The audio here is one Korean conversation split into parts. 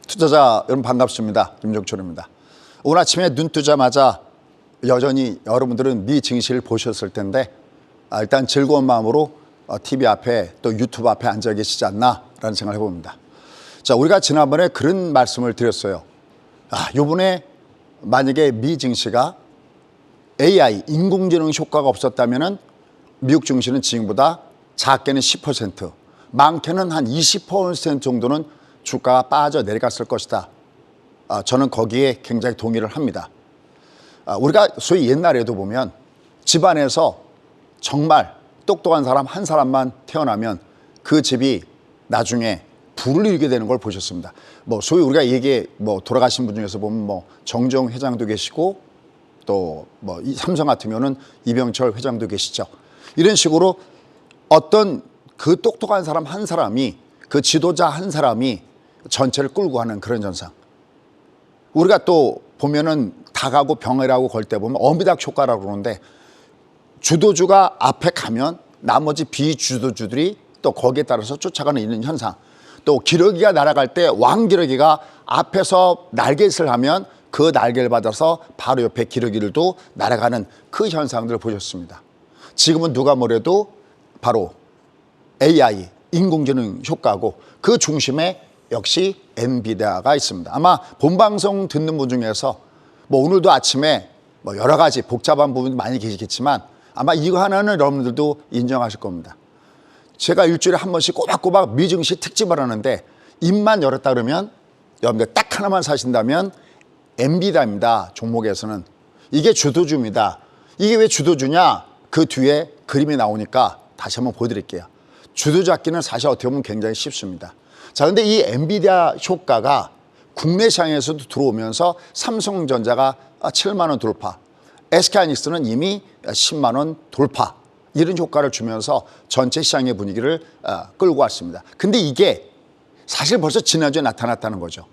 투자자 여러분 반갑습니다. 김종철입니다. 오늘 아침에 눈 뜨자마자 여전히 여러분들은 미 증시를 보셨을 텐데 일단 즐거운 마음으로 TV 앞에 또 유튜브 앞에 앉아 계시지 않나라는 생각을 해봅니다. 자, 우리가 지난번에 그런 말씀을 드렸어요. 이번에 만약에 미 증시가 AI, 인공지능 효과가 없었다면 미국 증시는 지금보다 작게는 10%, 많게는 한 20% 정도는 주가가 빠져 내려갔을 것이다. 저는 거기에 굉장히 동의를 합니다. 우리가 소위 옛날에도 보면 집안에서 정말 똑똑한 사람 한 사람만 태어나면 그 집이 나중에 부를 일게 되는 걸 보셨습니다. 소위 우리가 돌아가신 분 중에서 보면 정정 회장도 계시고 또 이 삼성 같은 경우는 이병철 회장도 계시죠. 이런 식으로 어떤 그 똑똑한 사람 한 사람이 그 지도자 한 사람이 전체를 끌고 가는 그런 현상. 우리가 또 보면은 닭하고 병이라고 걸 때 보면 어미닭 효과라고 그러는데 주도주가 앞에 가면 나머지 비주도주들이 또 거기에 따라서 쫓아가는 이런 현상. 또 기러기가 날아갈 때 왕기러기가 앞에서 날갯을 하면 그 날개를 받아서 바로 옆에 기러기들도 날아가는 그 현상들을 보셨습니다. 지금은 누가 뭐래도 바로 AI, 인공지능 효과고 그 중심에 역시 엔비디아가 있습니다. 아마 본방송 듣는 분 중에서 오늘도 아침에 여러 가지 복잡한 부분이 많이 계시겠지만 아마 이거 하나는 여러분들도 인정하실 겁니다. 제가 일주일에 한 번씩 꼬박꼬박 미증시 특집을 하는데 입만 열었다 그러면 여러분들 딱 하나만 사신다면 엔비디아입니다. 종목에서는. 이게 주도주입니다. 이게 왜 주도주냐? 그 뒤에 그림이 나오니까 다시 한번 보여드릴게요. 주도 잡기는 사실 어떻게 보면 굉장히 쉽습니다. 자, 근데 이 엔비디아 효과가 국내 시장에서도 들어오면서 삼성전자가 7만 원 돌파, SK하이닉스는 이미 10만 원 돌파, 이런 효과를 주면서 전체 시장의 분위기를 끌고 왔습니다. 근데 이게 사실 벌써 지난주에 나타났다는 거죠.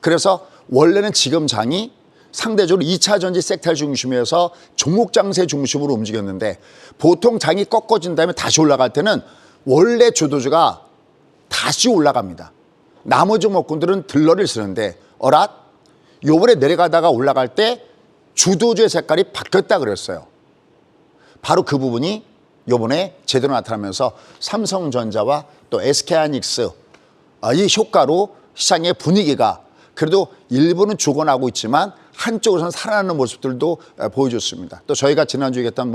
그래서 원래는 지금 장이 상대적으로 2차 전지 섹터 중심에서 종목 장세 중심으로 움직였는데 보통 장이 꺾어진 다음에 다시 올라갈 때는 원래 주도주가 다시 올라갑니다. 나머지 종목군들은 들러리를 쓰는데 요번에 내려가다가 올라갈 때 주도주의 색깔이 바뀌었다 그랬어요. 바로 그 부분이 요번에 제대로 나타나면서 삼성전자와 또 SK하이닉스 이 효과로 시장의 분위기가 그래도 일부는 죽어나고 있지만 한쪽으로는 살아나는 모습들도 보여줬습니다. 또 저희가 지난주에 얘기했던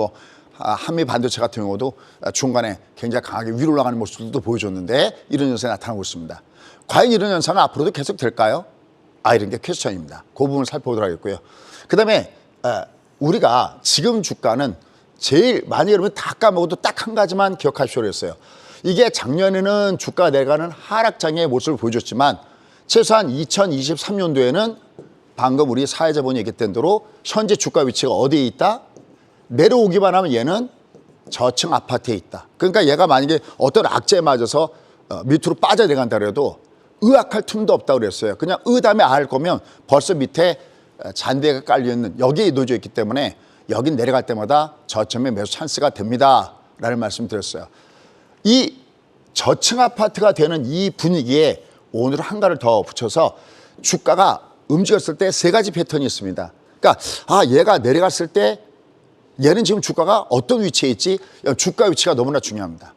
한미 반도체 같은 경우도 중간에 굉장히 강하게 위로 올라가는 모습들도 보여줬는데 이런 현상이 나타나고 있습니다. 과연 이런 현상은 앞으로도 계속 될까요? 이런 게 퀘스천입니다. 그 부분을 살펴보도록 하겠고요. 그 다음에 우리가 지금 주가는 제일 많이 여러분 다 까먹어도 딱 한 가지만 기억하십시오 그랬어요. 이게 작년에는 주가가 내려가는 하락장의 모습을 보여줬지만 최소한 2023년도에는 방금 우리 사회자분이 얘기했던 대로 현재 주가 위치가 어디에 있다? 내려오기만 하면 얘는 저층 아파트에 있다. 그러니까 얘가 만약에 어떤 악재에 맞아서 밑으로 빠져내간다 그래도 의학할 틈도 없다고 그랬어요. 그냥 다음에 할 거면 벌써 밑에 잔디가 깔려있는 여기에 놓여져 있기 때문에 여긴 내려갈 때마다 저점에 매수 찬스가 됩니다. 라는 말씀 드렸어요. 이 저층 아파트가 되는 이 분위기에 오늘 한가를 더 붙여서 주가가 움직였을 때 세 가지 패턴이 있습니다. 그러니까 얘가 내려갔을 때 얘는 지금 주가가 어떤 위치에 있지? 주가 위치가 너무나 중요합니다.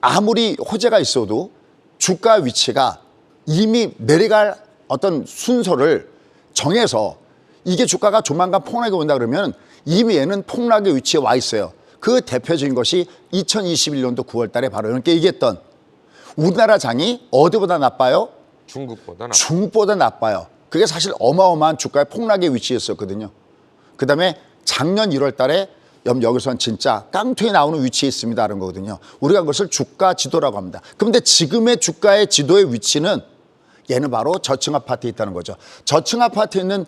아무리 호재가 있어도 주가 위치가 이미 내려갈 어떤 순서를 정해서 이게 주가가 조만간 폭락이 온다 그러면 이미 얘는 폭락의 위치에 와 있어요. 그 대표적인 것이 2021년도 9월 달에 바로 이렇게 얘기했던 우리나라 장이 어디보다 나빠요? 중국보다 나빠요. 그게 사실 어마어마한 주가의 폭락의 위치였었거든요. 그 다음에 작년 1월 달에 여기서는 진짜 깡통이 나오는 위치에 있습니다. 라는 거거든요. 우리가 그것을 주가 지도라고 합니다. 그런데 지금의 주가의 지도의 위치는 얘는 바로 저층 아파트에 있다는 거죠. 저층 아파트에 있는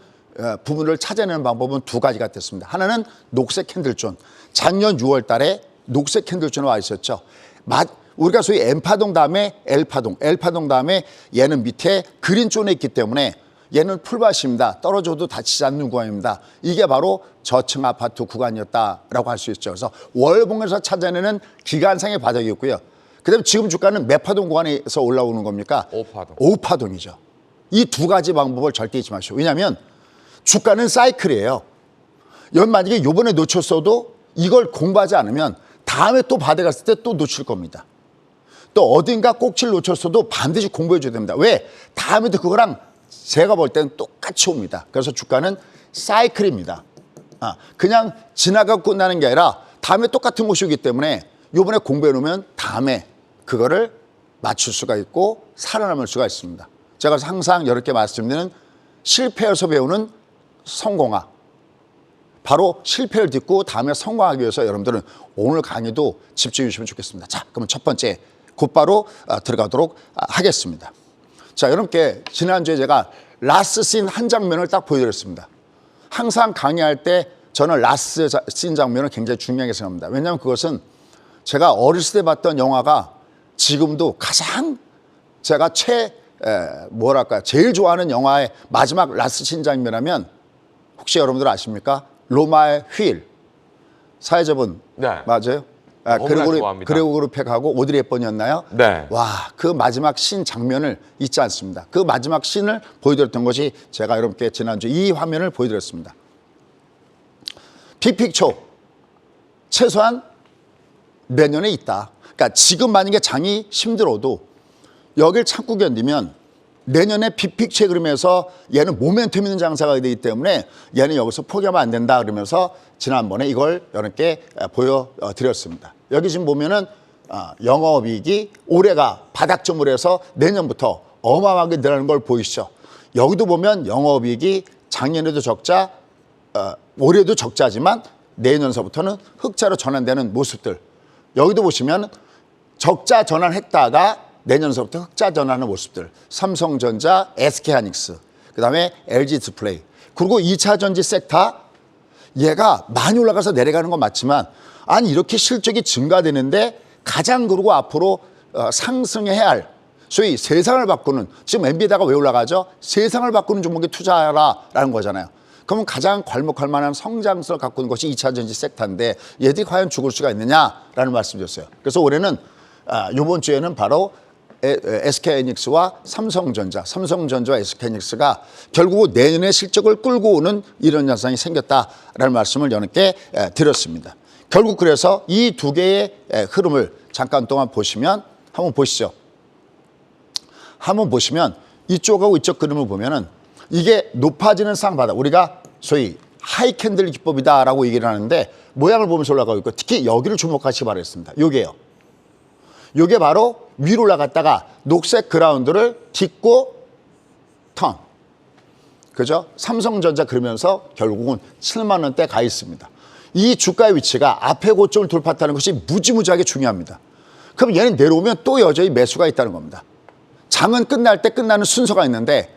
부분을 찾아내는 방법은 두 가지가 됐습니다. 하나는 녹색 캔들존. 작년 6월 달에 녹색 캔들존에 와 있었죠. 우리가 소위 M파동 다음에 L파동 다음에 얘는 밑에 그린존에 있기 때문에 얘는 풀밭입니다. 떨어져도 다치지 않는 구간입니다. 이게 바로 저층 아파트 구간이었다라고 할 수 있죠. 그래서 월봉에서 찾아내는 기간상의 바닥이었고요. 그다음에 지금 주가는 몇 파동 구간에서 올라오는 겁니까? 5파동. 5파동이죠. 이 두 가지 방법을 절대 잊지 마시오. 왜냐하면 주가는 사이클이에요. 만약에 요번에 놓쳤어도 이걸 공부하지 않으면 다음에 또 바닥 갔을 때 또 놓칠 겁니다. 또 어딘가 꼭지를 놓쳤어도 반드시 공부해 줘야 됩니다. 왜? 다음에도 그거랑 제가 볼 때는 똑같이 옵니다. 그래서 주가는 사이클입니다. 그냥 지나가고 끝나는 게 아니라 다음에 똑같은 곳이 오기 때문에 요번에 공부해 놓으면 다음에 그거를 맞출 수가 있고 살아남을 수가 있습니다. 제가 항상 이렇게 말씀드리는 실패에서 배우는 성공학. 바로 실패를 딛고 다음에 성공하기 위해서 여러분들은 오늘 강의도 집중해 주시면 좋겠습니다. 자, 그러면 첫 번째 곧바로 들어가도록 하겠습니다. 자, 여러분께 지난주에 제가 라스트 씬 한 장면을 딱 보여드렸습니다. 항상 강의할 때 저는 라스트 씬 장면을 굉장히 중요하게 생각합니다. 왜냐하면 그것은 제가 어렸을 때 봤던 영화가 지금도 가장 제가 제일 좋아하는 영화의 마지막 라스트 씬 장면이라면 혹시 여러분들 아십니까? 로마의 휠. 사회자분. 네. 맞아요? 그레고리 팩하고 오드리 헵번이었나요? 네. 와, 그 마지막 씬 장면을 잊지 않습니다. 그 마지막 씬을 보여드렸던 것이 제가 여러분께 지난주 이 화면을 보여드렸습니다. 빅픽처. 최소한 내년에 있다. 그러니까 지금 만약에 장이 힘들어도 여길 참고 견디면 내년에 빅픽처 그러면서 얘는 모멘텀 있는 장사가 되기 때문에 얘는 여기서 포기하면 안 된다 그러면서 지난번에 이걸 여러분께 보여드렸습니다. 여기 지금 보면은 영업이익이 올해가 바닥점으로 해서 내년부터 어마어마하게 늘어나는 걸 보이시죠. 여기도 보면 영업이익이 작년에도 적자, 올해도 적자지만 내년서부터는 흑자로 전환되는 모습들. 여기도 보시면 적자 전환했다가 내년서부터 흑자 전환하는 모습들. 삼성전자, SK하이닉스, 그다음에 LG디스플레이. 그리고 2차 전지 섹터 얘가 많이 올라가서 내려가는 건 맞지만 아니 이렇게 실적이 증가되는데 가장 그리고 앞으로 상승해야 할 소위 세상을 바꾸는 지금 엔비디아가 왜 올라가죠? 세상을 바꾸는 종목에 투자하라라는 거잖아요. 그러면 가장 괄목할 만한 성장성을 갖고 있는 것이 2차 전지 섹터인데 얘들이 과연 죽을 수가 있느냐라는 말씀이었어요. 그래서 올해는 이번 주에는 바로 SK하이닉스와 삼성전자와 SK하이닉스가 결국 내년에 실적을 끌고 오는 이런 현상이 생겼다라는 말씀을 여러분께 드렸습니다. 결국 그래서 이 두 개의 흐름을 잠깐 동안 보시면 한번 보시죠. 한번 보시면 이쪽하고 이쪽 흐름을 보면은 이게 높아지는 쌍바닥, 우리가 소위 하이 캔들 기법이다라고 얘기를 하는데 모양을 보면서 올라가고 있고 특히 여기를 주목하시기 바라겠습니다. 요게 바로 위로 올라갔다가 녹색 그라운드를 딛고 턴. 그죠? 삼성전자 그러면서 결국은 7만 원대 가 있습니다. 이 주가의 위치가 앞에 고점을 돌파했다는 것이 무지무지하게 중요합니다. 그럼 얘는 내려오면 또 여전히 매수가 있다는 겁니다. 장은 끝날 때 끝나는 순서가 있는데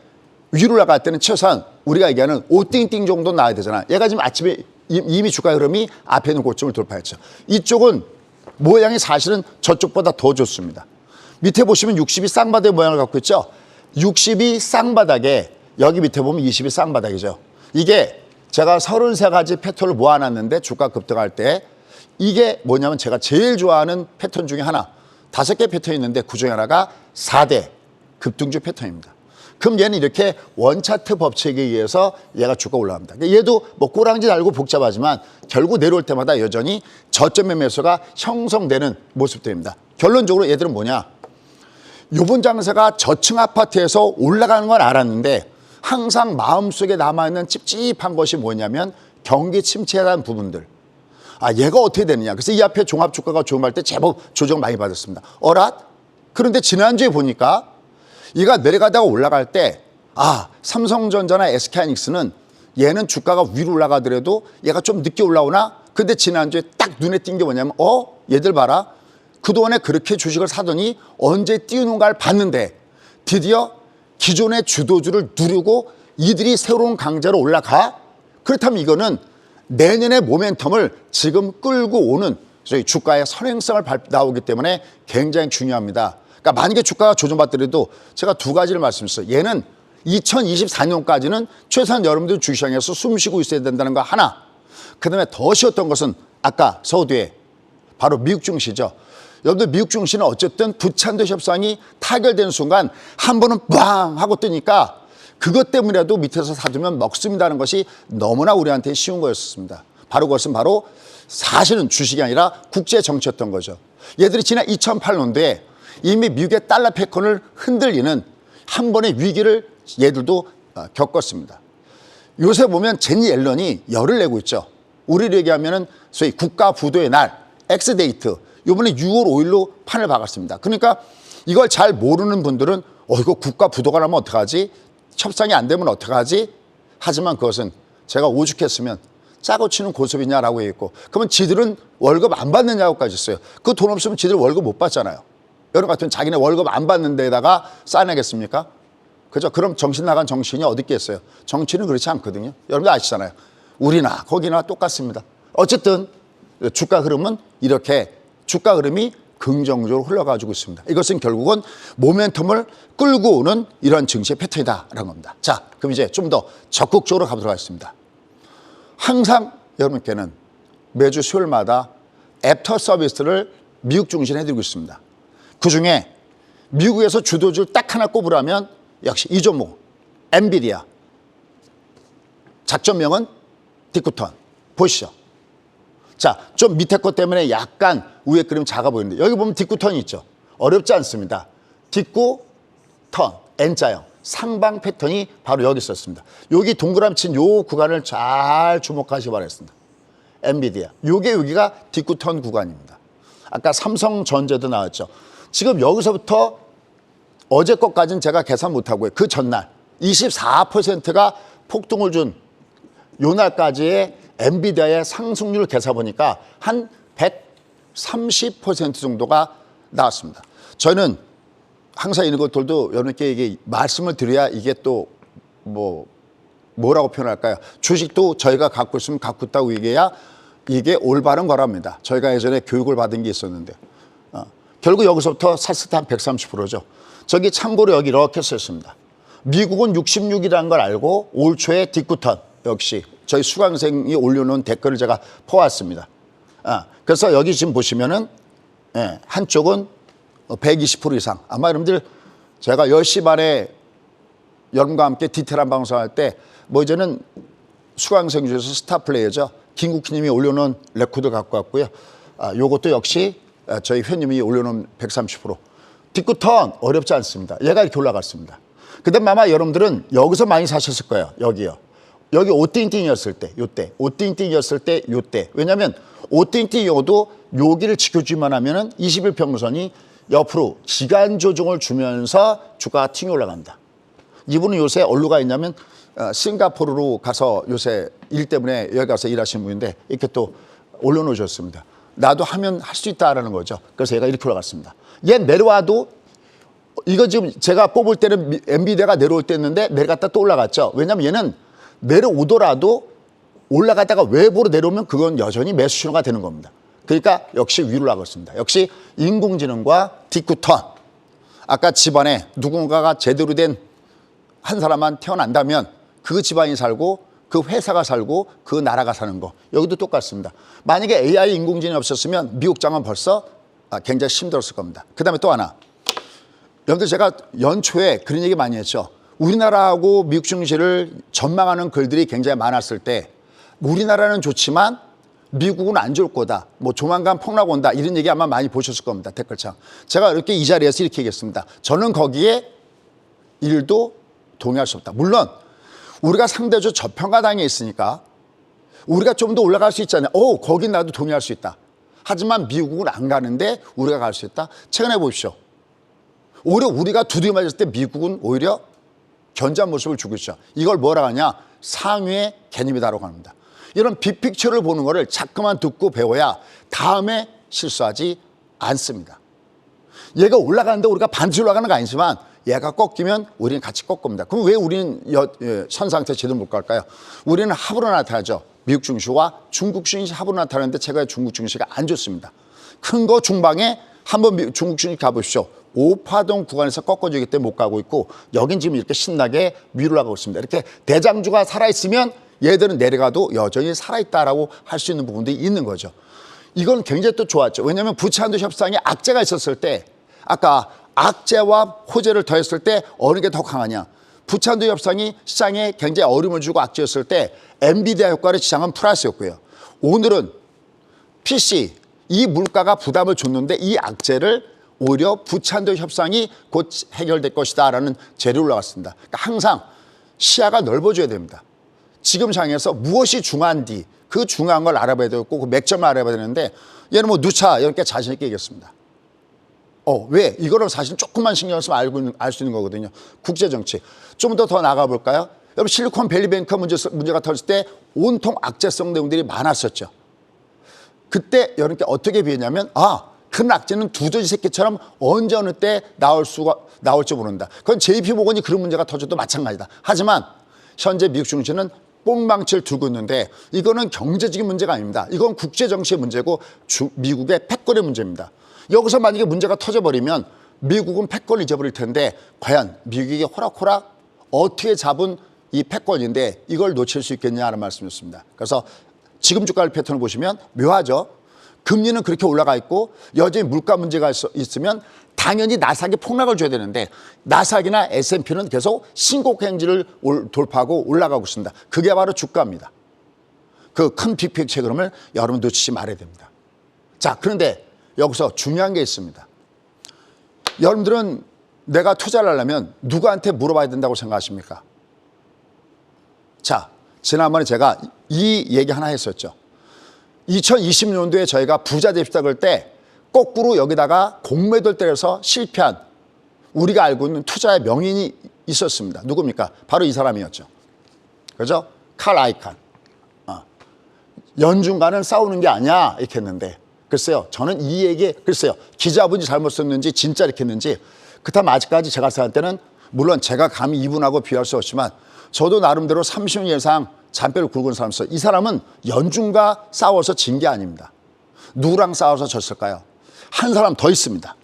위로 올라갈 때는 최소한 우리가 얘기하는 5띵띵 정도 나와야 되잖아. 얘가 지금 아침에 이미 주가 흐름이 앞에 있는 고점을 돌파했죠. 이쪽은 모양이 사실은 저쪽보다 더 좋습니다. 밑에 보시면 60이 쌍바닥의 모양을 갖고 있죠. 60이 쌍바닥에 여기 밑에 보면 20이 쌍바닥이죠. 이게 제가 33가지 패턴을 모아놨는데 주가 급등할 때 이게 뭐냐면 제가 제일 좋아하는 패턴 중에 하나 5개 패턴이 있는데 그중에 하나가 4대 급등주 패턴입니다. 그럼 얘는 이렇게 원차트 법칙에 의해서 얘가 주가 올라갑니다. 얘도 뭐 꼬랑지 달고 복잡하지만 결국 내려올 때마다 여전히 저점의 매수가 형성되는 모습들입니다. 결론적으로 얘들은 뭐냐? 요번 장세가 저층 아파트에서 올라가는 건 알았는데 항상 마음속에 남아있는 찝찝한 것이 뭐냐면 경기 침체에 대한 부분들. 얘가 어떻게 되느냐. 그래서 이 앞에 종합주가가 조금할 때 제법 조정 많이 받았습니다. 그런데 지난주에 보니까 얘가 내려가다가 올라갈 때 삼성전자나 SK하이닉스는 얘는 주가가 위로 올라가더라도 얘가 좀 늦게 올라오나? 근데 지난주에 딱 눈에 띈 게 뭐냐면 얘들 봐라. 그동안에 그렇게 주식을 사더니 언제 띄우는가를 봤는데 드디어 기존의 주도주를 누르고 이들이 새로운 강자로 올라가? 그렇다면 이거는 내년의 모멘텀을 지금 끌고 오는 저희 주가의 선행성을 나오기 때문에 굉장히 중요합니다. 그러니까 만약에 주가가 조정받더라도 제가 두 가지를 말씀드렸어요. 얘는 2024년까지는 최소한 여러분들 주시장에서 숨 쉬고 있어야 된다는 거 하나. 그다음에 더 쉬웠던 것은 아까 서두에 바로 미국 증시죠. 여러분들 미국 증시는 어쨌든 부찬도 협상이 타결되는 순간 한 번은 빵 하고 뜨니까 그것 때문에라도 밑에서 사두면 먹습니다는 것이 너무나 우리한테 쉬운 거였습니다. 바로 그것은 바로 사실은 주식이 아니라 국제 정치였던 거죠. 얘들이 지난 2008년도에 이미 미국의 달러 패권을 흔들리는 한 번의 위기를 얘들도 겪었습니다. 요새 보면 제니 옐런이 열을 내고 있죠. 우리로 얘기하면 소위 국가 부도의 날, 엑스데이트, 이번에 6월 5일로 판을 박았습니다. 그러니까 이걸 잘 모르는 분들은 이거 국가 부도가 나면 어떡하지? 협상이 안 되면 어떡하지? 하지만 그것은 제가 오죽했으면 짜고 치는 고소비냐라고 했고, 그러면 지들은 월급 안 받느냐고까지 했어요. 그 돈 없으면 지들 월급 못 받잖아요. 여러분 같으면 자기네 월급 안 받는 데다가 싸내겠습니까? 그죠? 그럼 정신 나간 정신이 어디 있겠어요? 정치는 그렇지 않거든요. 여러분들 아시잖아요. 우리나 거기나 똑같습니다. 어쨌든 주가 흐름은 이렇게 주가 흐름이 긍정적으로 흘러가지고 있습니다. 이것은 결국은 모멘텀을 끌고 오는 이런 증시의 패턴이다라는 겁니다. 자, 그럼 이제 좀 더 적극적으로 가보도록 하겠습니다. 항상 여러분께는 매주 수요일마다 애프터 서비스를 미국 중심으로 해드리고 있습니다. 그중에 미국에서 주도주를 딱 하나 꼽으라면 역시 이 종목, 엔비디아. 작전명은 디쿠턴. 보시죠. 자, 좀 밑에 것 때문에 약간 위에 그림 작아 보이는데 여기 보면 디쿠턴이 있죠. 어렵지 않습니다. 디쿠턴, N자형. 상방 패턴이 바로 여기 있었습니다. 여기 동그라미 친 요 구간을 잘 주목하시기 바라겠습니다. 엔비디아. 여기가 디쿠턴 구간입니다. 아까 삼성전자도 나왔죠. 지금 여기서부터 어제 것까지는 제가 계산 못하고요. 그 전날 24%가 폭등을 준 요 날까지의 엔비디아의 상승률을 계산 보니까 한 130% 정도가 나왔습니다. 저는 항상 이런 것들도 여러분께 이게 말씀을 드려야 이게 또 뭐라고 표현할까요? 주식도 저희가 갖고 있으면 갖고 있다고 얘기해야 이게 올바른 거랍니다. 저희가 예전에 교육을 받은 게 있었는데 결국 여기서부터 샀을 때 한 130%죠. 저기 참고로 여기 이렇게 썼습니다. 미국은 66이라는 걸 알고 올 초에 디쿠턴 역시 저희 수강생이 올려놓은 댓글을 제가 퍼왔습니다. 그래서 여기 지금 보시면은 한쪽은 120% 이상. 아마 여러분들 제가 10시 반에 여러분과 함께 디테일한 방송할 때 이제는 수강생 중에서 스타 플레이어죠. 김국희님이 올려놓은 레코드 갖고 왔고요. 요것도 역시 저희 회원님이 올려놓은 130%. 디쿠턴 어렵지 않습니다. 얘가 이렇게 올라갔습니다. 그 다음에 아마 여러분들은 여기서 많이 사셨을 거예요. 여기요. 여기 오띵띵이었을 때, 요때. 오띵띵이었을 때, 요때. 왜냐하면 오띵띵이어도 여기를 지켜주기만 하면은 20일 평균선이 옆으로 기간 조정을 주면서 주가가 튕겨 올라간다. 이분은 요새 어디로 가 있냐면 싱가포르로 가서 요새 일 때문에 여기 가서 일하시는 분인데 이렇게 또 올려놓으셨습니다. 나도 하면 할 수 있다라는 거죠. 그래서 얘가 이렇게 올라갔습니다. 얘 내려와도 이거 지금 제가 뽑을 때는 엔비디아가 내려올 때 했는데 내려갔다 또 올라갔죠. 왜냐하면 얘는 내려오더라도 올라갔다가 외부로 내려오면 그건 여전히 매수 신호가 되는 겁니다. 그러니까 역시 위로 올라갔습니다. 역시 인공지능과 디쿠턴. 아까 집안에 누군가가 제대로 된 한 사람만 태어난다면 그 집안이 살고 그 회사가 살고 그 나라가 사는 거. 여기도 똑같습니다. 만약에 AI 인공지능이 없었으면 미국 장은 벌써 굉장히 힘들었을 겁니다. 그 다음에 또 하나. 여러분들 제가 연초에 그런 얘기 많이 했죠. 우리나라하고 미국 증시를 전망하는 글들이 굉장히 많았을 때 우리나라는 좋지만 미국은 안 좋을 거다. 조만간 폭락 온다. 이런 얘기 아마 많이 보셨을 겁니다. 댓글창. 제가 이렇게 이 자리에서 이렇게 얘기했습니다. 저는 거기에 일도 동의할 수 없다. 물론 우리가 상대적으로 저평가당에 있으니까 우리가 좀 더 올라갈 수 있잖아요. 거긴 나도 동의할 수 있다. 하지만 미국은 안 가는데 우리가 갈 수 있다. 최근에 보십시오. 오히려 우리가 두드려 맞았을 때 미국은 오히려 견제한 모습을 주고 있죠. 이걸 뭐라 하냐? 상위의 개념이다라고 합니다. 이런 빅픽처를 보는 거를 자꾸만 듣고 배워야 다음에 실수하지 않습니다. 얘가 올라가는데 우리가 반드시 올라가는 거 아니지만 얘가 꺾이면 우리는 같이 꺾습니다. 그럼 왜 우리는 선 상태 제대로 못 갈까요? 우리는 합으로 나타나죠. 미국 증시와 중국 증시 합으로 나타나는데 최근에 중국 증시가 안 좋습니다. 큰 거 중방에 한번 중국 증시 가보십시오. 5파동 구간에서 꺾어지기 때문에 못 가고 있고 여긴 지금 이렇게 신나게 위로 올라가고 있습니다. 이렇게 대장주가 살아있으면 얘들은 내려가도 여전히 살아있다라고 할 수 있는 부분들이 있는 거죠. 이건 굉장히 또 좋았죠. 왜냐하면 부채한도 협상에 악재가 있었을 때 아까 악재와 호재를 더했을 때 어느 게 더 강하냐. 부찬도 협상이 시장에 굉장히 어려움을 주고 악재였을 때 엔비디아 효과를 시장은 플러스였고요. 오늘은 PC 이 물가가 부담을 줬는데 이 악재를 오히려 부찬도 협상이 곧 해결될 것이다라는 재료를 올라갔습니다. 그러니까 항상 시야가 넓어져야 됩니다. 지금 상황에서 무엇이 중요한지 그 중요한 걸 알아봐야 되고 그 맥점을 알아봐야 되는데 얘는 뭐 누차 이렇게 자신 있게 얘기했습니다. 왜? 이거는 사실 조금만 신경 쓰면 알 수 있는 거거든요. 국제정치. 좀 더 나가볼까요? 여러분 실리콘밸리뱅크 문제가 터질 때 온통 악재성 내용들이 많았었죠. 그때 여러분께 어떻게 비했냐면 큰 악재는 두더지 새끼처럼 언제 어느 때 나올지 모른다. 그건 JP모건이 그런 문제가 터져도 마찬가지다. 하지만 현재 미국 증시는 뽕망치를 들고 있는데 이거는 경제적인 문제가 아닙니다. 이건 국제정치의 문제고 미국의 패권의 문제입니다. 여기서 만약에 문제가 터져버리면 미국은 패권을 잊어버릴 텐데 과연 미국이 호락호락 어떻게 잡은 이 패권인데 이걸 놓칠 수 있겠냐는 말씀이었습니다. 그래서 지금 주가 패턴을 보시면 묘하죠. 금리는 그렇게 올라가 있고 여전히 물가 문제가 있으면 당연히 나스닥이 폭락을 줘야 되는데 나스닥이나 S&P는 계속 신고가 행진을 돌파하고 올라가고 있습니다. 그게 바로 주가입니다. 그 큰 빅픽처 그림을 여러분 놓치지 말아야 됩니다. 자, 그런데 여기서 중요한 게 있습니다. 여러분들은 내가 투자를 하려면 누구한테 물어봐야 된다고 생각하십니까? 자, 지난번에 제가 이 얘기 하나 했었죠. 2020년도에 저희가 부자 됩시다 그럴 때 거꾸로 여기다가 공매도를 때려서 실패한 우리가 알고 있는 투자의 명인이 있었습니다. 누굽니까? 바로 이 사람이었죠. 그죠? 칼 아이칸. 연준과는 싸우는 게 아니야 이렇게 했는데 글쎄요. 저는 이 얘기 글쎄요. 기자분이 잘못 썼는지 진짜 이렇게 했는지 그렇다면 아직까지 제가 생각할 때는 물론 제가 감히 이분하고 비교할 수 없지만 저도 나름대로 30년 이상 잔뼈를 굵은 사람이었어요. 이 사람은 연준과 싸워서 진 게 아닙니다. 누구랑 싸워서 졌을까요? 한 사람 더 있습니다.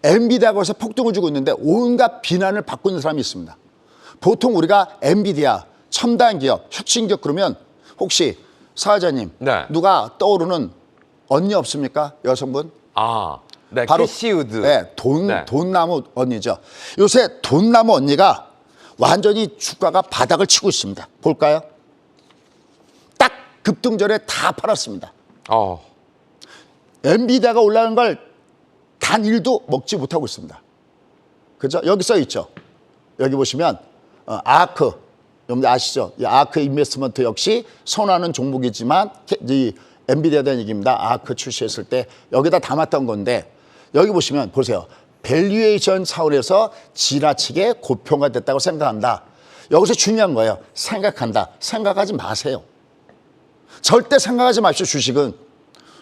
엔비디아에서 폭등을 주고 있는데 온갖 비난을 받고 있는 사람이 있습니다. 보통 우리가 엔비디아, 첨단 기업, 혁신 기업 그러면 혹시 사회자님 네. 누가 떠오르는 언니 없습니까? 여성분? 네, 바로 캐시우드. 네, 돈나무 언니죠. 요새 돈나무 언니가 완전히 주가가 바닥을 치고 있습니다. 볼까요? 딱 급등전에 다 팔았습니다. 엔비디아가 올라간 걸 단 1도 먹지 못하고 있습니다. 그죠? 여기 써 있죠. 여기 보시면 아크, 여러분들 아시죠? 이 아크 인베스트먼트 역시 선호하는 종목이지만 이 엔비디아에 대한 얘기입니다. 아크 출시했을 때 여기다 담았던 건데 여기 보시면 보세요. 밸류에이션 차원에서 지나치게 고평가됐다고 생각한다. 여기서 중요한 거예요. 생각한다. 생각하지 마세요. 절대 생각하지 마십시오. 주식은.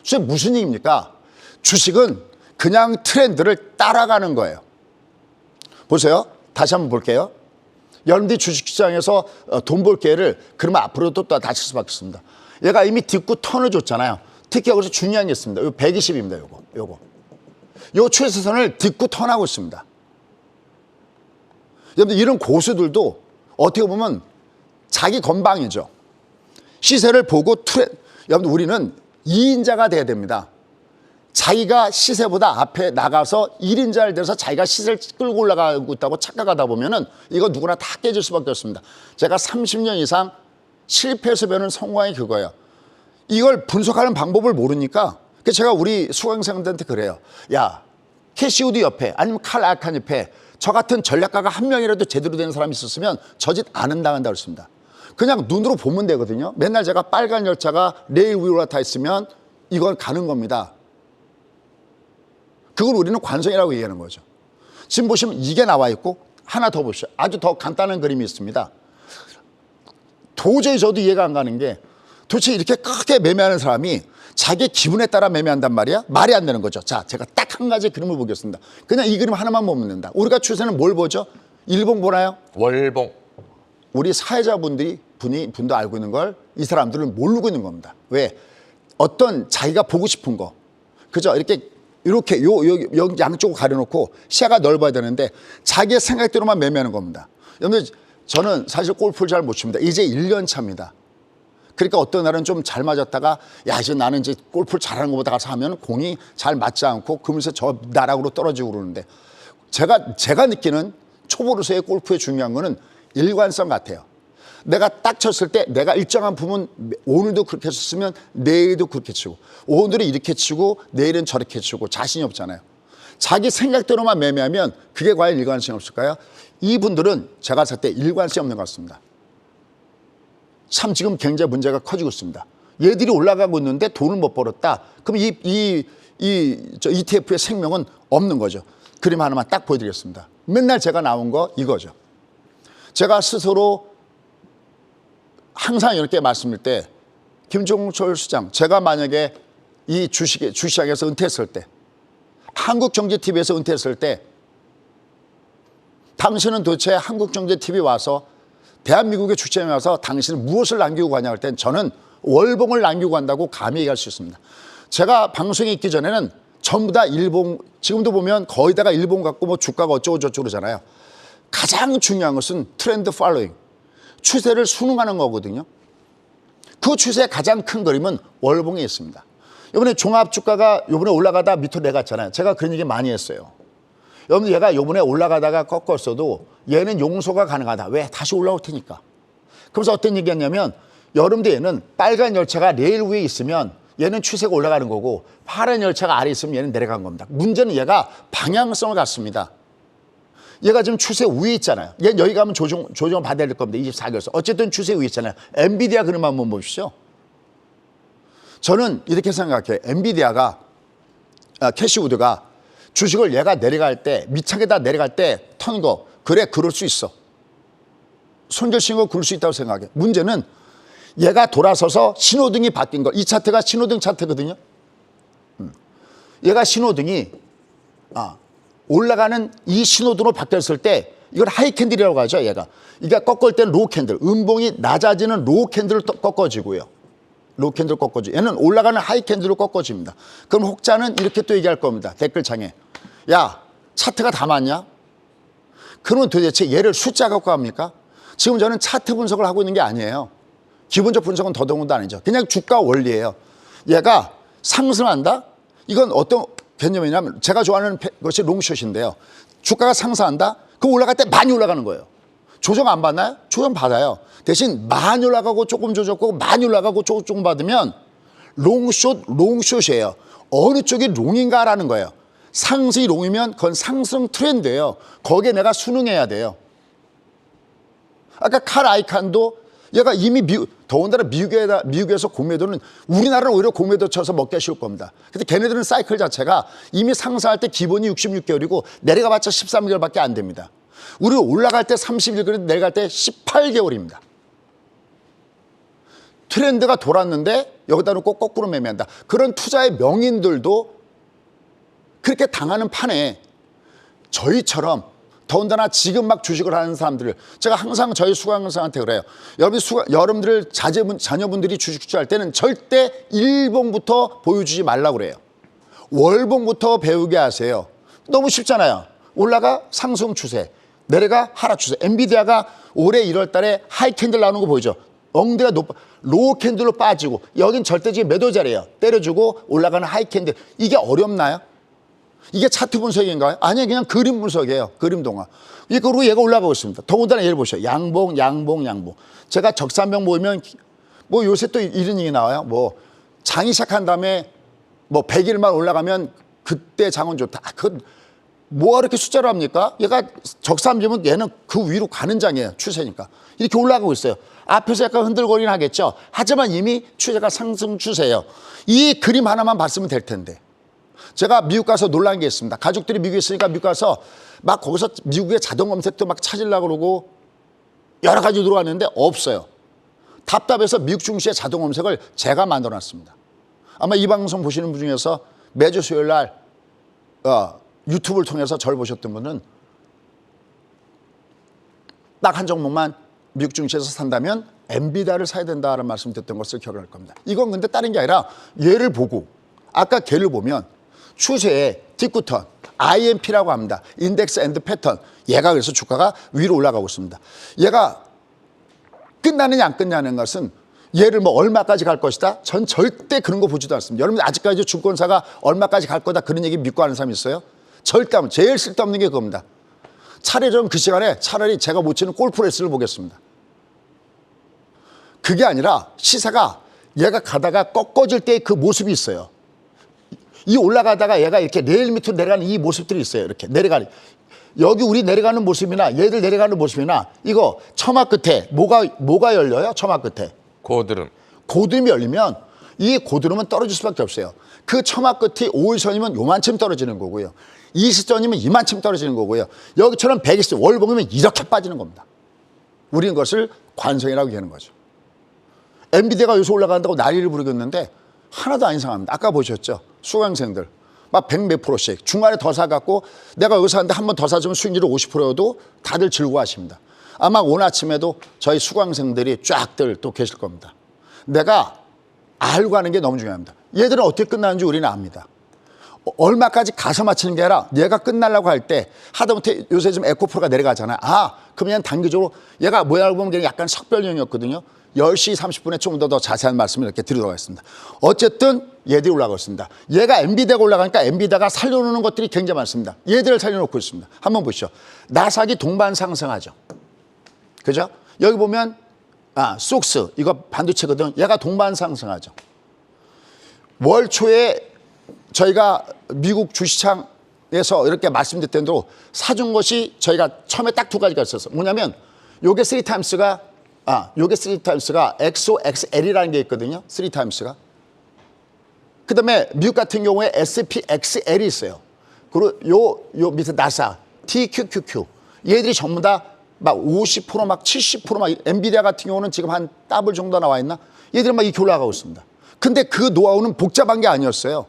주식 무슨 얘기입니까? 주식은 그냥 트렌드를 따라가는 거예요. 보세요. 다시 한번 볼게요. 여러분들이 주식시장에서 돈 벌 기회를 그러면 앞으로도 또 다칠 수밖에 없습니다. 얘가 이미 딛고 턴을 줬잖아요. 특히 여기서 중요한 게 있습니다. 이거 120입니다. 요거. 요 최저선을 딛고 턴하고 있습니다. 여러분들 이런 고수들도 어떻게 보면 자기 건방이죠. 시세를 보고 여러분들 우리는 2인자가 돼야 됩니다. 자기가 시세보다 앞에 나가서 1인자를 돼서 자기가 시세를 끌고 올라가고 있다고 착각하다 보면은 이거 누구나 다 깨질 수밖에 없습니다. 제가 30년 이상 실패해서 배우는 성공이 그거예요. 이걸 분석하는 방법을 모르니까 제가 우리 수강생들한테 그래요. 야, 캐시우드 옆에 아니면 칼 아이칸 옆에 저 같은 전략가가 한 명이라도 제대로 되는 사람이 있었으면 저 짓 안 한다고 그랬습니다. 그냥 눈으로 보면 되거든요. 맨날 제가 빨간 열차가 레일 위로 올라타 있으면 이건 가는 겁니다. 그걸 우리는 관성이라고 얘기하는 거죠. 지금 보시면 이게 나와 있고 하나 더 보시죠. 아주 더 간단한 그림이 있습니다. 도저히 저도 이해가 안 가는 게 도대체 이렇게 크게 매매하는 사람이 자기 기분에 따라 매매한단 말이야? 말이 안 되는 거죠. 자, 제가 딱 한 가지 그림을 보겠습니다. 그냥 이 그림 하나만 보면 된다. 우리가 추세는 뭘 보죠? 일봉 보나요? 월봉. 우리 분도 알고 있는 걸 이 사람들은 모르고 있는 겁니다. 왜? 어떤 자기가 보고 싶은 거. 그죠? 이렇게 여기 양쪽을 가려놓고 시야가 넓어야 되는데 자기의 생각대로만 매매하는 겁니다. 여러분들 저는 사실 골프를 잘 못 칩니다. 이제 1년 차입니다. 그러니까 어떤 날은 좀 잘 맞았다가 야 이제 나는 이제 골프를 잘하는 것보다 가서 하면 공이 잘 맞지 않고 그러면서 저 나락으로 떨어지고 그러는데 제가 느끼는 초보로서의 골프의 중요한 거는 일관성 같아요. 내가 딱 쳤을 때 내가 일정한 부분 오늘도 그렇게 쳤으면 내일도 그렇게 치고 오늘은 이렇게 치고 내일은 저렇게 치고 자신이 없잖아요. 자기 생각대로만 매매하면 그게 과연 일관성이 없을까요? 이분들은 제가 봤을 때 일관성이 없는 것 같습니다. 참 지금 굉장히 문제가 커지고 있습니다. 얘들이 올라가고 있는데 돈을 못 벌었다. 그럼 ETF의 생명은 없는 거죠. 그림 하나만 딱 보여드리겠습니다. 맨날 제가 나온 거 이거죠. 제가 스스로 항상 이렇게 말씀드릴 때 김종철 수장, 제가 만약에 이 주시장에서 은퇴했을 때, 한국경제TV에서 은퇴했을 때 당신은 도대체 한국경제TV 와서 대한민국의 주시장에 와서 당신은 무엇을 남기고 가냐 할 땐 저는 월봉을 남기고 간다고 감히 얘기할 수 있습니다. 제가 방송에 있기 전에는 전부 다 일봉, 지금도 보면 거의 다가 일봉 갖고 뭐 주가가 어쩌고저쩌고 그러잖아요. 가장 중요한 것은 트렌드 팔로잉, 추세를 순응하는 거거든요. 그 추세의 가장 큰 그림은 월봉에 있습니다. 이번에 종합주가가 이번에 올라가다 밑으로 내갔잖아요. 제가 그런 얘기 많이 했어요. 여러분 얘가 이번에 올라가다가 꺾었어도 얘는 용서가 가능하다. 왜? 다시 올라올 테니까. 그래서 어떤 얘기였냐면 여러분들 얘는 빨간 열차가 레일 위에 있으면 얘는 추세가 올라가는 거고 파란 열차가 아래에 있으면 얘는 내려간 겁니다. 문제는 얘가 방향성을 갖습니다. 얘가 지금 추세 위에 있잖아요. 얘 여기 가면 조정을 받아야 될 겁니다. 24개월선. 어쨌든 추세 위에 있잖아요. 엔비디아 그림 한번 보십시오. 저는 이렇게 생각해요. 엔비디아가 캐시우드가 주식을 얘가 내려갈 때 밑창에다 내려갈 때 턴 거 그래 그럴 수 있어. 손절신고 그럴 수 있다고 생각해. 문제는 얘가 돌아서서 신호등이 바뀐 거. 이 차트가 신호등 차트거든요. 얘가 신호등이 올라가는 이 신호등으로 바뀌었을 때 이걸 하이 캔들이라고 하죠. 얘가. 이게 꺾을 때는 로우 캔들. 음봉이 낮아지는 로우 캔들을 꺾어지고요. 로우 캔들 꺾어지. 얘는 올라가는 하이 캔들로 꺾어집니다. 그럼 혹자는 이렇게 또 얘기할 겁니다. 댓글창에. 야, 차트가 다 맞냐? 그러면 도대체 얘를 숫자 갖고 합니까? 지금 저는 차트 분석을 하고 있는 게 아니에요. 기본적 분석은 더더군도 아니죠. 그냥 주가 원리예요. 얘가 상승한다? 이건 어떤 개념이냐면 제가 좋아하는 것이 롱숏인데요. 주가가 상승한다? 그럼 올라갈 때 많이 올라가는 거예요. 조정 안 받나요? 조정 받아요. 대신 많이 올라가고 조금 조졌고 많이 올라가고 조금 받으면 롱숏이에요. 어느 쪽이 롱인가라는 거예요. 상승이 롱이면 그건 상승 트렌드예요. 거기에 내가 순응해야 돼요. 아까 칼 아이칸도 얘가 이미 더군다나 미국에서 공매도는 우리나라는 오히려 공매도 쳐서 먹기 쉬울 겁니다. 근데 걔네들은 사이클 자체가 이미 상승할 때 기본이 66개월이고 내려가봤자 13개월밖에 안 됩니다. 우리 올라갈 때 30개월, 내려갈 때 18개월입니다. 트렌드가 돌았는데 여기다 놓고 거꾸로 매매한다. 그런 투자의 명인들도 그렇게 당하는 판에 저희처럼 더군다나 지금 막 주식을 하는 사람들을 제가 항상 저희 수강생한테 그래요. 여러분들 자녀분들이 주식 투자할 때는 절대 일봉부터 보여주지 말라고 그래요. 월봉부터 배우게 하세요. 너무 쉽잖아요. 올라가 상승 추세, 내려가 하락 추세. 엔비디아가 올해 1월 달에 하이 캔들 나오는 거 보이죠? 엉덩이가 로우 캔들로 빠지고 여긴 절대적인 매도 자리예요. 때려주고 올라가는 하이 캔들. 이게 어렵나요? 이게 차트 분석인가요? 아니요, 그냥 그림 분석이에요. 그림 동화. 그리고 얘가 올라가고 있습니다. 더군다나 얘를 보셔. 양봉. 제가 적산병 모이면 뭐 요새 또 이런 얘기 나와요. 뭐 장이 시작한 다음에 뭐 100일만 올라가면 그때 장은 좋다. 그건 뭐가 그렇게 숫자로 합니까? 얘가 적산병은 얘는 그 위로 가는 장이에요. 추세니까. 이렇게 올라가고 있어요. 앞에서 약간 흔들거리긴 하겠죠. 하지만 이미 추세가 상승 추세예요. 이 그림 하나만 봤으면 될 텐데. 제가 미국 가서 놀란 게 있습니다. 가족들이 미국에 있으니까 미국 가서 막 거기서 미국의 자동 검색도 막 찾으려고 그러고 여러 가지 들어왔는데 없어요. 답답해서 미국 증시의 자동 검색을 제가 만들어 놨습니다. 아마 이 방송 보시는 분 중에서 매주 수요일 날 유튜브를 통해서 저를 보셨던 분은 딱 한 종목만 미국 증시에서 산다면 엔비디아를 사야 된다는 말씀 드렸던 것을 기억할 겁니다. 이건 근데 다른 게 아니라 얘를 보고 아까 걔를 보면 추세의 뒷구턴, IMP라고 합니다. 인덱스 앤드 패턴. 얘가 그래서 주가가 위로 올라가고 있습니다. 얘가 끝나느냐 안 끝나는 것은 얘를 뭐 얼마까지 갈 것이다? 전 절대 그런 거 보지도 않습니다. 여러분 아직까지 증권사가 얼마까지 갈 거다 그런 얘기 믿고 하는 사람이 있어요? 절대 안. 제일 쓸데없는 게 그겁니다. 차라리 그 시간에 차라리 제가 못 치는 골프 레슨을 보겠습니다. 그게 아니라 시세가 얘가 가다가 꺾어질 때 그 모습이 있어요. 이 올라가다가 얘가 이렇게 레일 밑으로 내려가는 이 모습들이 있어요. 이렇게 내려가는. 여기 우리 내려가는 모습이나 얘들 내려가는 모습이나 이거 처마 끝에 뭐가 열려요? 처마 끝에. 고드름. 고드름이 열리면 이 고드름은 떨어질 수밖에 없어요. 그 처마 끝이 5일선이면 요만큼 떨어지는 거고요. 20선이면 이만큼 떨어지는 거고요. 여기처럼 120선 월봉이면 이렇게 빠지는 겁니다. 우리는 그것을 관성이라고 얘기하는 거죠. 엔비디아가 여기서 올라간다고 난리를 부르겠는데 하나도 안 이상합니다. 아까 보셨죠? 수강생들 막 100 몇 프로씩 중간에 더 사갖고 내가 여기서 하는데 한 번 더 사주면 수익률이 50%여도 다들 즐거워하십니다. 아마 오늘 아침에도 저희 수강생들이 쫙들 또 계실 겁니다. 내가 알고 하는 게 너무 중요합니다. 얘들은 어떻게 끝나는지 우리는 압니다. 얼마까지 가서 맞추는 게 아니라 얘가 끝나려고 할 때 하다못해 요새 좀 에코프로가 내려가잖아요. 그러면 단기적으로 얘가 모양을 보면 약간 석별형이었거든요. 10시 30분에 좀 더 자세한 말씀을 이렇게 드리도록 하겠습니다. 어쨌든 얘들이 올라가고 있습니다. 얘가 엔비디아가 올라가니까 엔비디아가 살려놓는 것들이 굉장히 많습니다. 얘들을 살려놓고 있습니다. 한번 보시죠. 나사기 동반 상승하죠. 그죠? 여기 보면 속스 이거 반도체거든. 얘가 동반 상승하죠. 월 초에 저희가 미국 주시장에서 이렇게 말씀드렸던 대로 사준 것이 저희가 처음에 딱 두 가지가 있었어요. 뭐냐면 요게 3타임스가 요게 3타임스가 XOXL이라는 게 있거든요. 3타임스가. 그 다음에 미국 같은 경우에 SPXL이 있어요. 그리고 요 밑에 나사, TQQQ. 얘들이 전부 다 막 50%, 막 70%, 막 엔비디아 같은 경우는 지금 한 더블 정도 나와 있나? 얘들은 막 이렇게 올라가고 있습니다. 근데 그 노하우는 복잡한 게 아니었어요.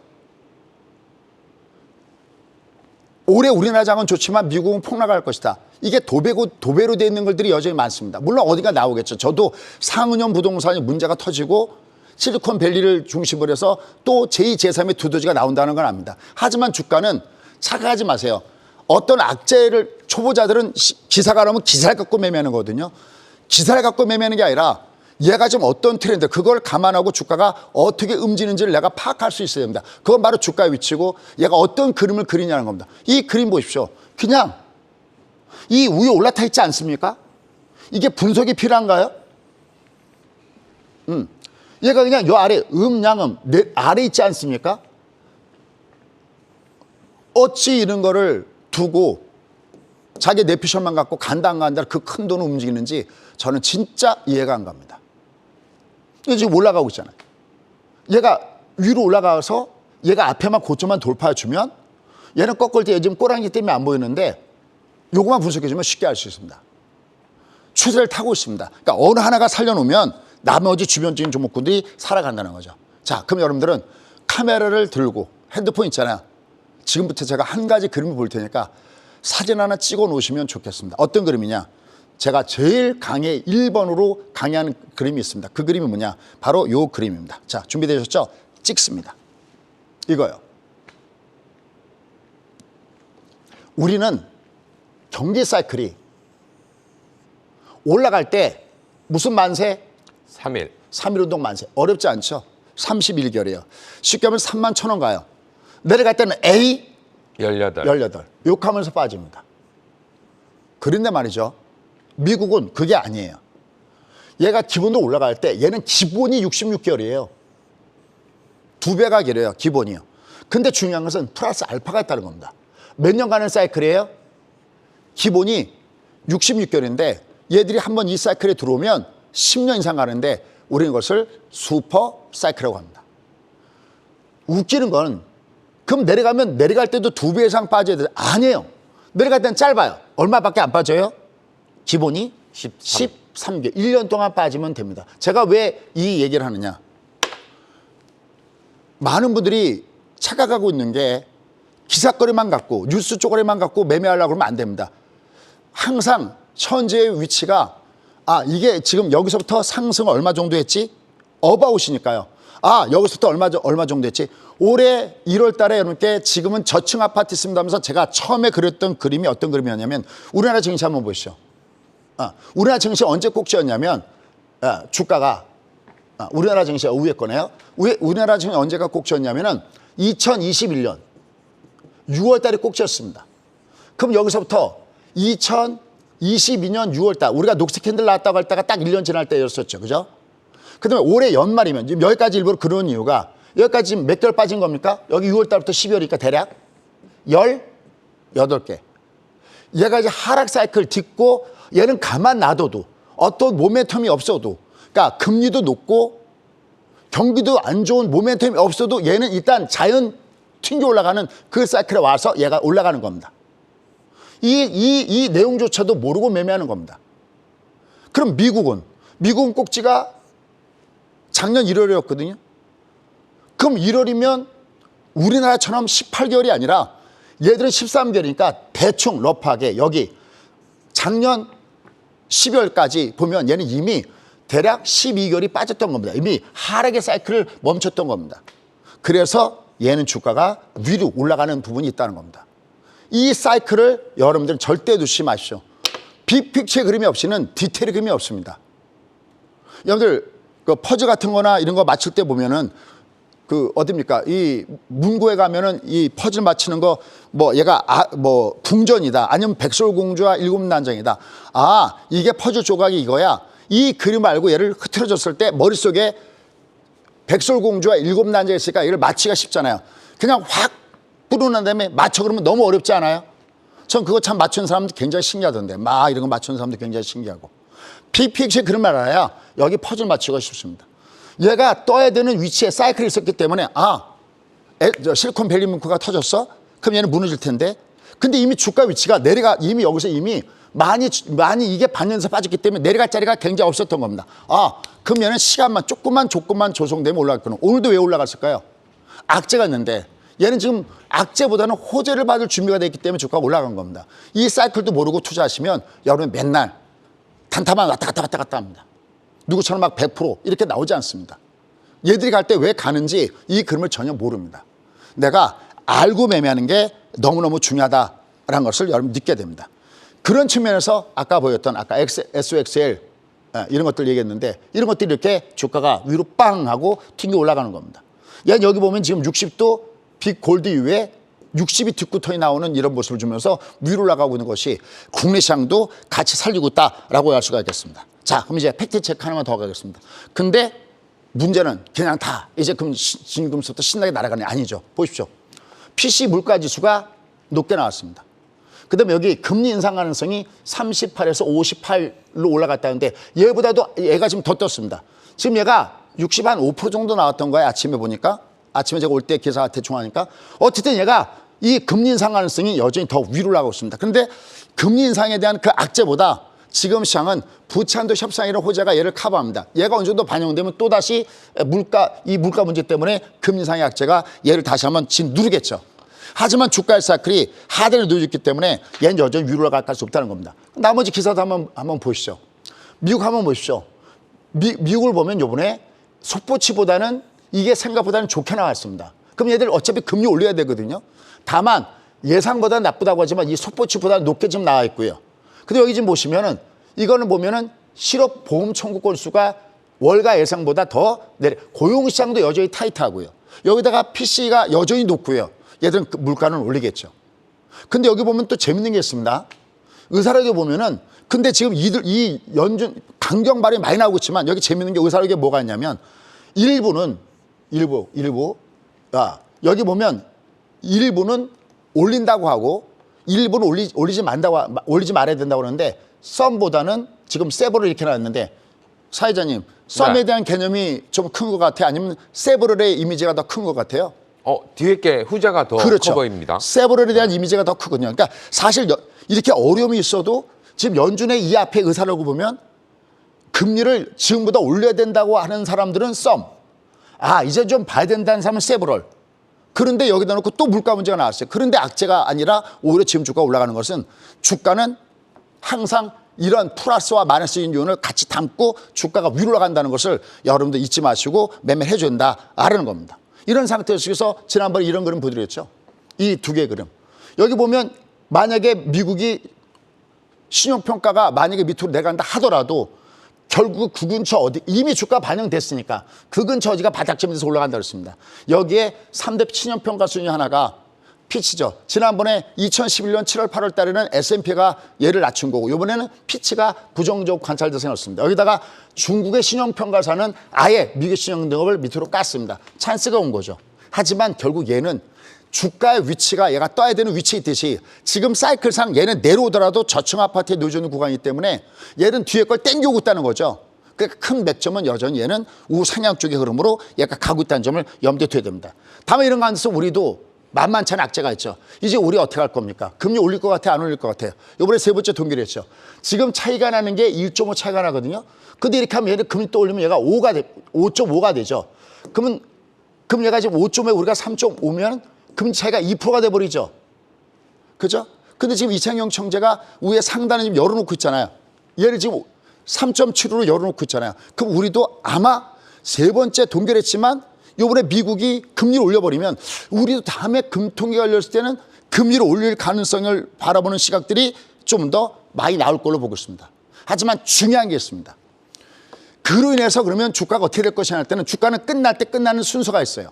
올해 우리나라 장은 좋지만 미국은 폭락할 것이다. 이게 도배로 되어 있는 것들이 여전히 많습니다. 물론 어디가 나오겠죠. 저도 상은형 부동산이 문제가 터지고 실리콘밸리를 중심으로 해서 또 제2, 제3의 두더지가 나온다는 건 압니다. 하지만 주가는 착각하지 마세요. 어떤 악재를 초보자들은 기사가 나오면 기사를 갖고 매매하는 거거든요. 기사를 갖고 매매하는 게 아니라 얘가 좀 어떤 트렌드, 그걸 감안하고 주가가 어떻게 움직이는지를 내가 파악할 수 있어야 됩니다. 그건 바로 주가의 위치고 얘가 어떤 그림을 그리냐는 겁니다. 이 그림 보십시오. 그냥 이 위에 올라타 있지 않습니까? 이게 분석이 필요한가요? 얘가 그냥 요 아래 양음 아래 있지 않습니까? 어찌 이런 거를 두고 자기 내피셜만 갖고 간다 안 간다 그 큰 돈을 움직이는지 저는 진짜 이해가 안 갑니다. 이게 지금 올라가고 있잖아요. 얘가 위로 올라가서 얘가 앞에만 고점만 돌파해주면 얘는 꺾을 때 지금 꼬랑지 때문에 안 보이는데 요거만 분석해주면 쉽게 알 수 있습니다. 추세를 타고 있습니다. 그러니까 어느 하나가 살려놓으면 나머지 주변적인 종목군들이 살아간다는 거죠. 자, 그럼 여러분들은 카메라를 들고 핸드폰 있잖아요. 지금부터 제가 한 가지 그림을 볼 테니까 사진 하나 찍어 놓으시면 좋겠습니다. 어떤 그림이냐? 제가 제일 1번으로 강의하는 그림이 있습니다. 그 그림이 뭐냐? 바로 요 그림입니다. 자, 준비되셨죠? 찍습니다. 이거요. 우리는 경기 사이클이 올라갈 때 무슨 만세? 3일. 3일 운동 만세. 어렵지 않죠? 31개월이에요. 쉽게 하면 31,000원 가요. 내려갈 때는 A 18. 욕하면서 빠집니다. 그런데 말이죠. 미국은 그게 아니에요. 얘가 기본도 올라갈 때 얘는 기본이 66개월이에요. 2배가 길어요. 기본이요. 근데 중요한 것은 플러스 알파가 있다는 겁니다. 몇 년간의 사이클이에요? 기본이 66개월인데 얘들이 한번 이 사이클에 들어오면 10년 이상 가는데 우리는 이것을 슈퍼 사이클이라고 합니다. 웃기는 건 그럼 내려갈 때도 2배 이상 빠져야 돼요? 아니에요. 내려갈 때는 짧아요. 얼마밖에 안 빠져요? 기본이 13개월. 1년 동안 빠지면 됩니다. 제가 왜 이 얘기를 하느냐. 많은 분들이 착각하고 있는 게 기사거리만 갖고 뉴스 쪼가리만 갖고 매매하려고 그러면 안 됩니다. 항상 현재의 위치가 이게 지금 여기서부터 상승 얼마 정도 했지? 어바웃이니까요. 여기서부터 얼마 정도 했지? 올해 1월 달에 여러분께 지금은 저층 아파트 있습니다 하면서 제가 처음에 그렸던 그림이 어떤 그림이었냐면 우리나라 증시 한번 보시죠. 우리나라 증시 언제 꼭지였냐면 주가가 우리나라 증시가 위에 거네요. 우리나라 증시 언제가 꼭지였냐면은 2021년 6월 달에 꼭지였습니다. 그럼 여기서부터 2022년 6월 달 우리가 녹색 캔들 나왔다고 할 때가 딱 1년 지날 때였었죠. 그죠? 그다음에 올해 연말이면 지금 여기까지 일부러 그런 이유가 여기까지 지금 몇 개월 빠진 겁니까? 여기 6월 달부터 12월이니까 대략 18개. 얘가 이제 하락 사이클 딛고 얘는 가만 놔둬도 어떤 모멘텀이 없어도 그러니까 금리도 높고 경기도 안 좋은 모멘텀이 없어도 얘는 일단 튕겨 올라가는 그 사이클에 와서 얘가 올라가는 겁니다. 이 내용조차도 모르고 매매하는 겁니다. 그럼 미국은 꼭지가 작년 1월이었거든요. 그럼 1월이면 우리나라처럼 18개월이 아니라 얘들은 13개월이니까 대충 러프하게 여기 작년 12월까지 보면 얘는 이미 대략 12개월이 빠졌던 겁니다. 이미 하락의 사이클을 멈췄던 겁니다. 그래서 얘는 주가가 위로 올라가는 부분이 있다는 겁니다. 이 사이클을 여러분들은 절대 놓치지 마십시오. 빅픽처의 그림이 없이는 디테일의 그림이 없습니다. 여러분들 그 퍼즐 같은 거나 이런 거 맞출 때 보면은 그 어딥니까? 이 문고에 가면은 이 퍼즐 맞추는 거 뭐 얘가 뭐 궁전이다. 아니면 백설공주와 일곱 난장이다. 아, 이게 퍼즐 조각이 이거야. 이 그림 알고 얘를 흐트러졌을 때 머릿속에 백설공주와 일곱 난장이 있으니까 이걸 맞히기가 쉽잖아요. 그냥 확 뿌려놓은 다음에 맞춰 그러면 너무 어렵지 않아요? 전 그거 참 맞추는 사람들 굉장히 신기하던데. 막 이런 거 맞추는 사람들 굉장히 신기하고. 빅픽처의 그림 알아야 여기 퍼즐 맞추기가 쉽습니다. 얘가 떠야 되는 위치에 사이클이 있었기 때문에 실리콘밸리 뭉크가 터졌어? 그럼 얘는 무너질 텐데. 근데 이미 주가 위치가 이미 여기서 이미 많이 이게 반년에서 빠졌기 때문에 내려갈 자리가 굉장히 없었던 겁니다. 그럼 얘는 시간만 조금만 조성되면 올라갈 거는 오늘도 왜 올라갔을까요? 악재가 있는데 얘는 지금 악재보다는 호재를 받을 준비가 되어 있기 때문에 주가가 올라간 겁니다. 이 사이클도 모르고 투자하시면 여러분 맨날 단타만 왔다 갔다 합니다. 누구처럼 막 100% 이렇게 나오지 않습니다. 얘들이 갈 때 왜 가는지 이 그림을 전혀 모릅니다. 내가 알고 매매하는 게 너무너무 중요하다라는 것을 여러분 믿게 됩니다. 그런 측면에서 아까 보였던 SOXL 이런 것들 얘기했는데 이런 것들이 이렇게 주가가 위로 빵 하고 튕겨 올라가는 겁니다. 여기 보면 지금 60도 빅 골드 이후에 60이 뒷구턴이 나오는 이런 모습을 주면서 위로 올라가고 있는 것이 국내 시장도 같이 살리고 있다라고 할 수가 있겠습니다. 자, 그럼 이제 팩트 체크 하나만 더 가겠습니다. 근데 문제는 그냥 다 이제 지금부터 신나게 날아가는 게 아니죠. 보십시오. PC 물가 지수가 높게 나왔습니다. 그 다음에 여기 금리 인상 가능성이 38에서 58로 올라갔다는데 얘가 지금 더 떴습니다. 지금 얘가 65% 정도 나왔던 거예요. 아침에 보니까. 아침에 제가 올 때 기사 대충 하니까. 어쨌든 얘가 이 금리 인상 가능성이 여전히 더 위로 올라가고 있습니다. 그런데 금리 인상에 대한 그 악재보다 지금 시장은 부채한도 협상이라는 호재가 얘를 커버합니다. 얘가 어느 정도 반영되면 또다시 물가 문제 때문에 금리 인상의 악재가 얘를 다시 한번 누르겠죠. 하지만 주가의 사이클이 하단에 놓여있기 때문에 얘는 여전히 위로 올라갈 수 없다는 겁니다. 나머지 기사도 한번 보시죠. 미국 한번 보십시오. 미국을 보면 요번에 속보치보다는 이게 생각보다는 좋게 나왔습니다. 그럼 얘들 어차피 금리 올려야 되거든요. 다만 예상보다 나쁘다고 하지만 이 속보치보다 높게 지금 나와 있고요. 근데 여기 지금 보시면은 이거는 보면은 실업 보험 청구 건수가 월가 예상보다 더 내려. 고용시장도 여전히 타이트하고요. 여기다가 PC가 여전히 높고요. 얘들은 그 물가는 올리겠죠. 근데 여기 보면 또 재밌는 게 있습니다. 의사록에 보면은 근데 지금 이 연준 강경 발이 많이 나오고 있지만 여기 재밌는 게 의사록에 뭐가 있냐면 일부 여기 보면 일부는 올린다고 하고 일부는 올리지 말아야 된다고 그러는데 썸보다는 지금 세버를 이렇게 나왔는데 사회자님 썸에 대한 개념이 좀 큰 것 같아요? 아니면 세버럴의 이미지가 더 큰 것 같아요? 뒤에 게 후자가 더 그렇죠. 커 보입니다. 세버럴에 대한 이미지가 더 크거든요. 그러니까 사실 이렇게 어려움이 있어도 지금 연준의 이 앞에 의사라고 보면 금리를 지금보다 올려야 된다고 하는 사람들은 썸. 이제 좀 봐야 된다는 사람은 세버럴. 그런데 여기다 놓고 또 물가 문제가 나왔어요. 그런데 악재가 아니라 오히려 지금 주가가 올라가는 것은 주가는 항상 이런 플러스와 마이너스인 요인을 같이 담고 주가가 위로 올라간다는 것을 여러분들 잊지 마시고 매매를 해줘야 된다라는 겁니다. 이런 상태 속에서 지난번에 이런 그림 보여드렸죠. 이 두 개의 그림. 여기 보면 만약에 미국이 신용평가가 만약에 밑으로 내려간다 하더라도 결국 그 근처 이미 주가 반영됐으니까 그 근처 어디가 바닥점에서 올라간다 그랬습니다. 여기에 3대 신용평가 순위 하나가 피치죠. 지난번에 2011년 7월 8월 달에는 S&P가 얘를 낮춘 거고 이번에는 피치가 부정적 관찰 대상이었습니다. 여기다가 중국의 신용평가사는 아예 미국 신용 등급을 밑으로 깠습니다. 찬스가 온 거죠. 하지만 결국 얘는 주가의 위치가 얘가 떠야 되는 위치에 있듯이 지금 사이클상 얘는 내려오더라도 저층 아파트에 놓여있는 구간이기 때문에 얘는 뒤에 걸 땡겨오고 있다는 거죠. 그러니까 큰 맥점은 여전히 얘는 우상향 쪽의 흐름으로 얘가 가고 있다는 점을 염두에 둬야 됩니다. 다만 이런 가운데서 우리도 만만치 않은 악재가 있죠. 이제 우리 어떻게 할 겁니까? 금리 올릴 것 같아요? 안 올릴 것 같아요? 이번에 세 번째 동기를 했죠. 지금 차이가 나는 게 1.5 차이가 나거든요. 근데 이렇게 하면 얘는 금리 또 올리면 얘가 5.5가 되죠. 그럼 얘가 지금 5.5에 우리가 3.5면 금리 차이가 2%가 돼버리죠. 그죠? 근데 지금 이창용 총재가 위에 상단에 지금 열어놓고 있잖아요. 얘를 지금 3.75로 열어놓고 있잖아요. 그럼 우리도 아마 세 번째 동결했지만 이번에 미국이 금리를 올려버리면 우리도 다음에 금통위가 열렸을 때는 금리를 올릴 가능성을 바라보는 시각들이 좀 더 많이 나올 걸로 보고 있습니다. 하지만 중요한 게 있습니다. 그로 인해서 그러면 주가가 어떻게 될 것이냐 할 때는 주가는 끝날 때 끝나는 순서가 있어요.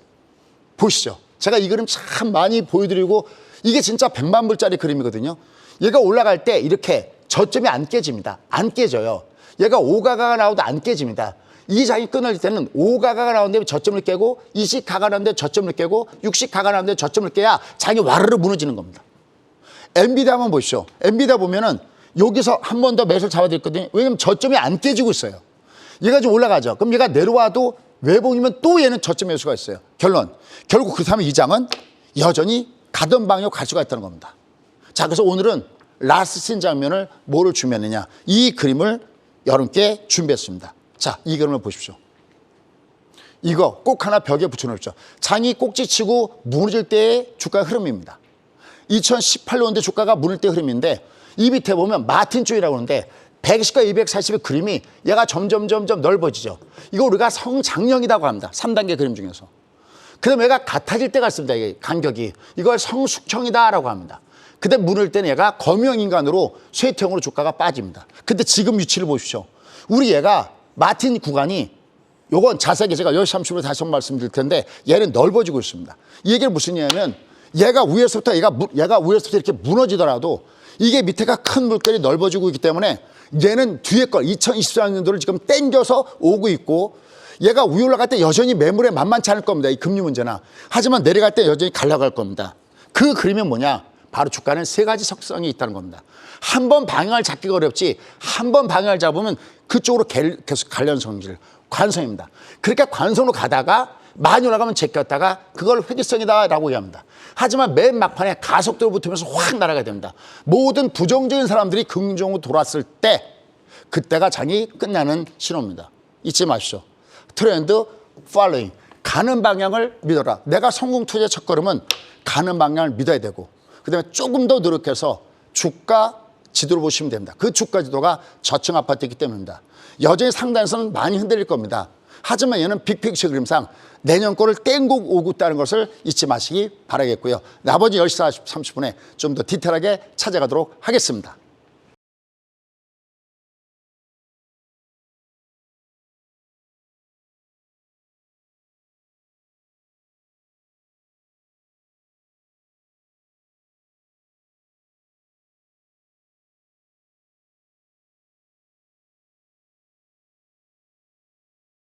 보시죠. 제가 이 그림 참 많이 보여드리고 이게 진짜 100만 불짜리 그림이거든요. 얘가 올라갈 때 이렇게 저점이 안 깨집니다. 안 깨져요. 얘가 5가가가 나와도 안 깨집니다. 이 장이 끊어질 때는 5가가가 나오는데 저점을 깨고 20가가 나오는데 저점을 깨고 60가가 나오는데 저점을 깨야 장이 와르르 무너지는 겁니다. 엔비디아 한번 보시죠. 엔비디아 보면은 여기서 한 번 더 매수를 잡아드렸거든요. 왜냐면 저점이 안 깨지고 있어요. 얘가 좀 올라가죠. 그럼 얘가 내려와도 외봉이면 또 얘는 저점 매수가 있어요. 결론. 결국 그렇다면 이 장은 여전히 가던 방향으로 갈 수가 있다는 겁니다. 자, 그래서 오늘은 라스트 씬 장면을 뭐를 준비했느냐. 이 그림을 여러분께 준비했습니다. 자, 이 그림을 보십시오. 이거 꼭 하나 벽에 붙여놓죠. 장이 꼭지치고 무너질 때의 주가 흐름입니다. 2018년도에 주가가 무너질 때 흐름인데 이 밑에 보면 마틴 쪽이라고 하는데 110과 240의 그림이 얘가 점점 넓어지죠. 이거 우리가 성장형이라고 합니다. 3단계 그림 중에서. 그 다음에 얘가 같아질 때가 있습니다. 이게 간격이. 이걸 성숙형이다라고 합니다. 그때 무너질 때는 얘가 검형인간으로 쇠퇴형으로 주가가 빠집니다. 근데 지금 위치를 보십시오. 우리 얘가 마틴 구간이 요건 자세하게 제가 10시 30분에 다시 한번 말씀드릴 텐데 얘는 넓어지고 있습니다. 이 얘기는 무슨 얘기냐면 얘가 위에서부터 이렇게 무너지더라도 이게 밑에가 큰 물결이 넓어지고 있기 때문에 얘는 뒤에 걸 2024년도를 지금 땡겨서 오고 있고 얘가 위에 올라갈 때 여전히 매물에 만만치 않을 겁니다. 이 금리 문제나. 하지만 내려갈 때 여전히 갈라갈 겁니다. 그 그림은 뭐냐? 바로 주가는 세 가지 속성이 있다는 겁니다. 한 번 방향을 잡기가 어렵지 한 번 방향을 잡으면 그쪽으로 계속 관련성질, 관성입니다. 그러니까 관성으로 가다가 많이 올라가면 제꼈다가 그걸 회귀성이다라고 얘기합니다. 하지만 맨 막판에 가속도로 붙으면서 확 날아가야 됩니다. 모든 부정적인 사람들이 긍정으로 돌았을 때 그때가 장이 끝나는 신호입니다. 잊지 마십시오. 트렌드 팔로잉. 가는 방향을 믿어라. 내가 성공 투자의 첫걸음은 가는 방향을 믿어야 되고 그다음에 조금 더 노력해서 주가 지도를 보시면 됩니다. 그 주가 지도가 저층 아파트이기 때문입니다. 여전히 상단에서는 많이 흔들릴 겁니다. 하지만 얘는 빅픽처 그림상 내년 거를 땡고 오고 있다는 것을 잊지 마시기 바라겠고요. 나머지 10시 30분에 좀 더 디테일하게 찾아가도록 하겠습니다.